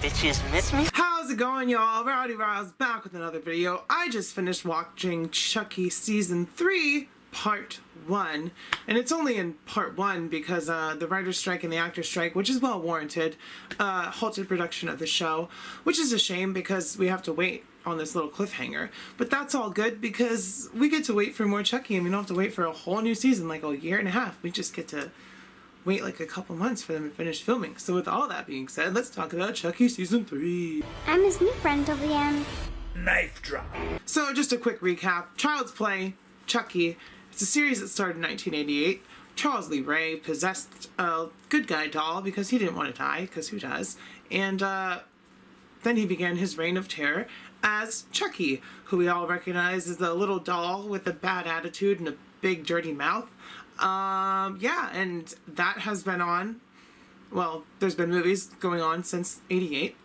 bitches miss me? How's it going, y'all? Rowdy Rouse back with another video. I just finished watching Chucky Season 3, Part 1. And it's only in Part 1 because the writer's strike and the actor's strike, which is well warranted, halted production of the show, which is a shame because we have to wait on this little cliffhanger. But that's all good because we get to wait for more Chucky and we don't have to wait for a whole new season, like a year and a half. We just get to wait like a couple months for them to finish filming. So with all that being said, let's talk about Chucky Season 3. I'm his new friend till the end. Knife drop. So just a quick recap. Child's Play, Chucky. It's a series that started in 1988. Charles Lee Ray possessed a good guy doll because he didn't want to die, because who does? And then he began his reign of terror as Chucky, who we all recognize as the little doll with a bad attitude and a big dirty mouth. Yeah, and that has been on, well, there's been movies going on since 88,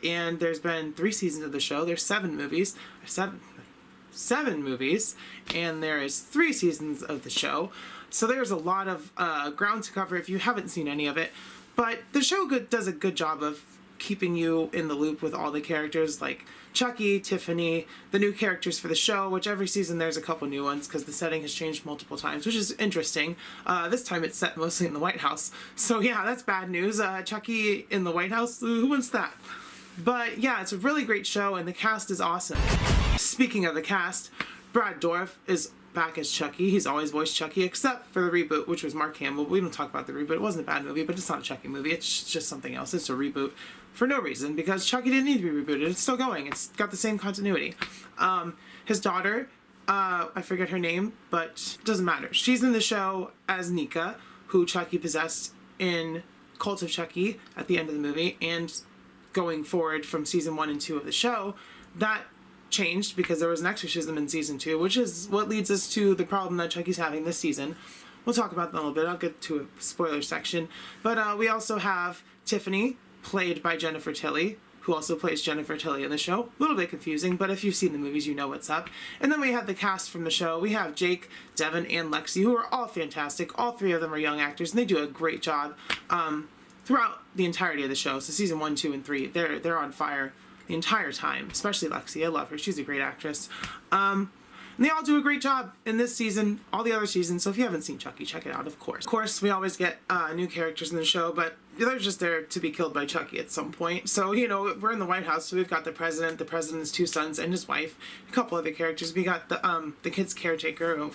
and there's been 3 seasons of the show. There's 7 movies, seven movies, and there is 3 seasons of the show. So there's a lot of ground to cover if you haven't seen any of it. But the show does a good job of keeping you in the loop with all the characters, like Chucky, Tiffany, the new characters for the show, which every season there's a couple new ones because the setting has changed multiple times, which is interesting. This time it's set mostly in the White House. So yeah, that's bad news. Chucky in the White House, who wants that? But yeah, it's a really great show and the cast is awesome. Speaking of the cast, Brad Dourif is back as Chucky. He's always voiced Chucky except for the reboot, which was Mark Hamill. We don't talk about the reboot. It wasn't a bad movie, but it's not a Chucky movie. It's just something else. It's a reboot for no reason because Chucky didn't need to be rebooted. It's still going. It's got the same continuity. His daughter, I forget her name, but it doesn't matter. She's in the show as Nika, who Chucky possessed in Cult of Chucky at the end of the movie, and going forward from season 1 and 2 of the show, that changed because there was an exorcism in season 2, which is what leads us to the problem that Chucky's having this season. We'll talk about that in a little bit. I'll get to a spoiler section. But we also have Tiffany, played by Jennifer Tilly, who also plays Jennifer Tilly in the show. A little bit confusing, but if you've seen the movies, you know what's up. And then we have the cast from the show. We have Jake, Devin, and Lexi, who are all fantastic. All 3 of them are young actors, and they do a great job throughout the entirety of the show. So season 1, 2, and 3, they're on fire the entire time, especially Lexi. I love her. She's a great actress. And they all do a great job in this season, all the other seasons, so if you haven't seen Chucky, check it out, of course. Of course, we always get new characters in the show, but they're just there to be killed by Chucky at some point. So, you know, we're in the White House, so we've got the president's 2 sons, and his wife, a couple other characters. We got the kid's caretaker,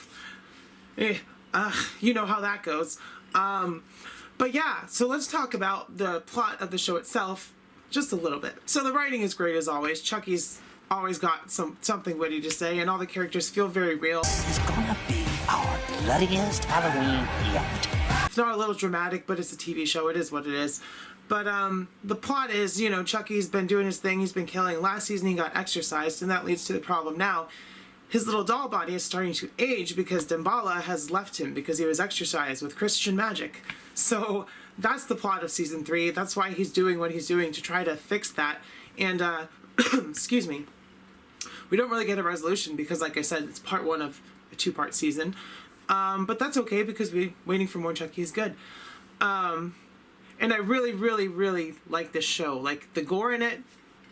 you know how that goes. But yeah, so let's talk about the plot of the show itself just a little bit. So the writing is great as always. Chucky's always got something witty to say, and all the characters feel very real. It's gonna be our bloodiest Halloween yet. It's not a little dramatic, but it's a TV show. It is what it is. But the plot is, you know, Chucky's been doing his thing. He's been killing. Last season he got exorcised, and that leads to the problem now. His little doll body is starting to age because Damballa has left him because he was exorcised with Christian magic. So that's the plot of season 3. That's why he's doing what he's doing, to try to fix that. And, excuse me, we don't really get a resolution because, like I said, it's part 1 of a 2-part season. But that's okay because waiting for more Chucky is good. And I really, really, really like this show. Like, the gore in it,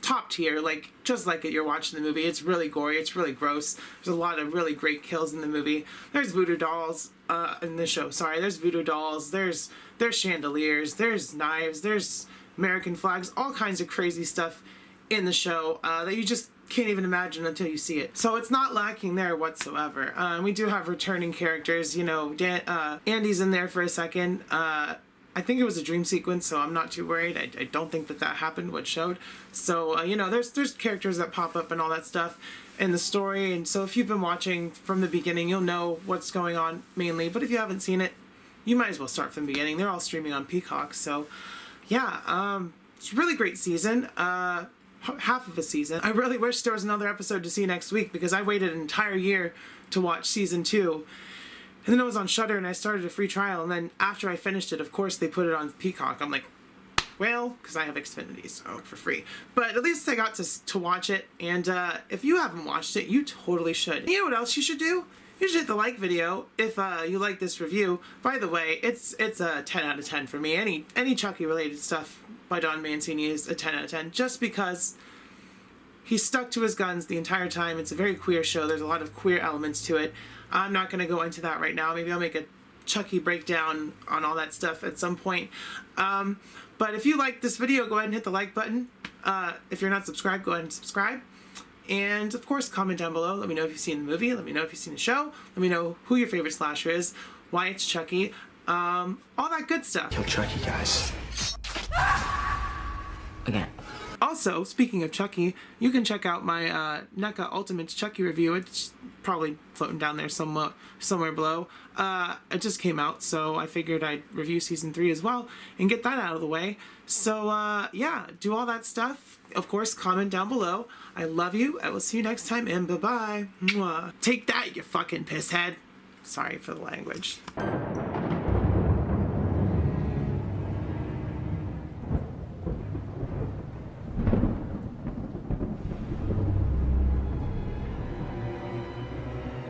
top tier, like, just like it you're watching the movie. It's really gory, it's really gross. There's a lot of really great kills in the movie. There's voodoo dolls in the show, sorry. There's voodoo dolls, there's chandeliers, there's knives, there's American flags, all kinds of crazy stuff in the show that you just can't even imagine until you see it. So it's not lacking there whatsoever. We do have returning characters, you know, Andy's in there for a second. I think it was a dream sequence, so I'm not too worried. I don't think that happened, what showed. So, you know, there's characters that pop up and all that stuff in the story, and so if you've been watching from the beginning, you'll know what's going on mainly, but if you haven't seen it, you might as well start from the beginning. They're all streaming on Peacock, so yeah, it's a really great season. Half of a season. I really wish there was another episode to see next week because I waited an entire year to watch season 2. And then it was on Shudder and I started a free trial, and then after I finished it, of course, they put it on Peacock. I'm like, well, because I have Xfinity, so for free. But at least I got to watch it, and if you haven't watched it, you totally should. You know what else you should do? you should hit the like video if you like this review. By the way, it's a 10 out of 10 for me. Any Chucky related stuff by Don Mancini is a 10 out of 10, just because he stuck to his guns the entire time. It's a very queer show. There's a lot of queer elements to it. I'm not going to go into that right now. Maybe I'll make a Chucky breakdown on all that stuff at some point. But if you like this video, go ahead and hit the like button. If you're not subscribed, go ahead and subscribe. And of course, comment down below. Let me know if you've seen the movie. Let me know if you've seen the show. Let me know who your favorite slasher is, why it's Chucky, all that good stuff. Kill Chucky, guys. Again. Also, speaking of Chucky, you can check out my NECA Ultimate Chucky review. It's probably floating down there somewhere below. It just came out, so I figured I'd review Season 3 as well and get that out of the way. So, yeah, do all that stuff. Of course, comment down below. I love you. I will see you next time, and bye-bye. Mwah. Take that, you fucking pisshead. Sorry for the language.